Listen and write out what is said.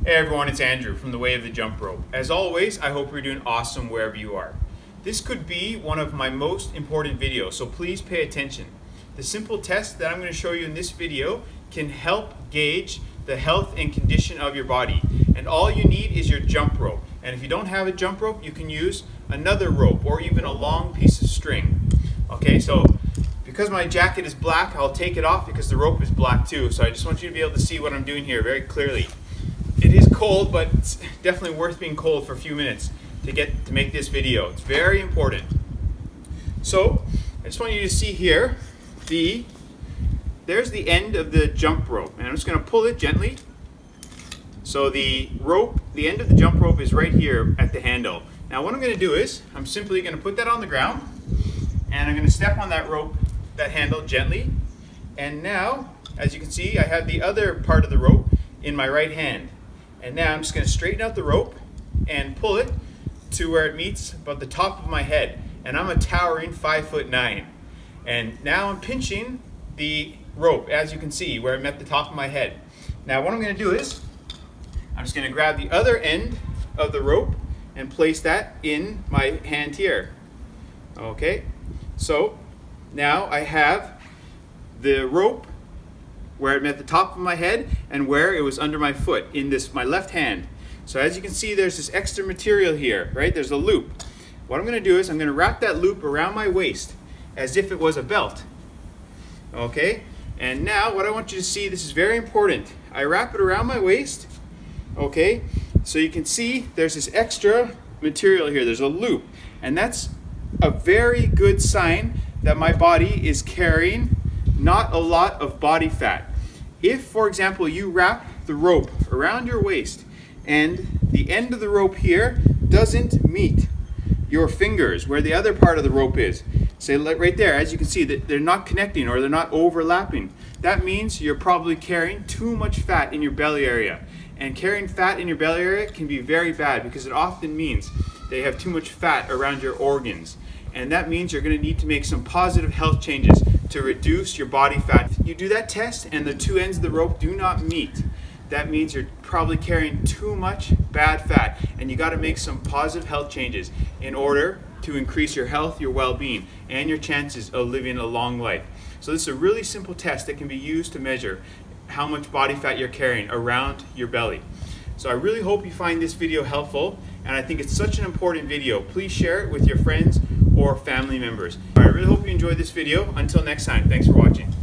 Hey everyone, it's Andrew from the Way of the Jump Rope. As always, I hope you're doing awesome wherever you are. This could be one of my most important videos, so please pay attention. The simple test that I'm going to show you in this video can help gauge the health and condition of your body. And all you need is your jump rope. And if you don't have a jump rope, you can use another rope or even a long piece of string. Okay, so because my jacket is black, I'll take it off because the rope is black too. So I just want you to be able to see what I'm doing here very clearly. It is cold, but it's definitely worth being cold for a few minutes to make this video. It's very important. So I just want you to see here, there's the end of the jump rope, and I'm just going to pull it gently. So the end of the jump rope is right here at the handle. Now what I'm going to do is, I'm simply going to put that on the ground, and I'm going to step on that rope, that handle gently. And now, as you can see, I have the other part of the rope in my right hand. And now I'm just going to straighten out the rope and pull it to where it meets about the top of my head. And I'm a towering 5'9". And now I'm pinching the rope, as you can see, where it met the top of my head. Now what I'm going to do is, I'm just going to grab the other end of the rope and place that in my hand here. Okay, so now I have the rope where it met the top of my head and where it was under my foot in my left hand. So as you can see, there's this extra material here, right? There's a loop. What I'm going to do is I'm going to wrap that loop around my waist as if it was a belt. Okay, and now what I want you to see, this is very important. I wrap it around my waist. Okay, so you can see there's this extra material here. There's a loop, and that's a very good sign that my body is carrying not a lot of body fat. If, for example, you wrap the rope around your waist and the end of the rope here doesn't meet your fingers where the other part of the rope is, say right there, as you can see that they're not connecting or they're not overlapping, that means you're probably carrying too much fat in your belly area. And carrying fat in your belly area can be very bad because it often means they have too much fat around your organs. And that means you're going to need to make some positive health changes to reduce your body fat. If you do that test and the two ends of the rope do not meet, that means you're probably carrying too much bad fat, and you got to make some positive health changes in order to increase your health, your well-being, and your chances of living a long life. So this is a really simple test that can be used to measure how much body fat you're carrying around your belly. So I really hope you find this video helpful, and I think it's such an important video. Please share it with your friends or family members. I really hope you enjoyed this video. Until next time, thanks for watching.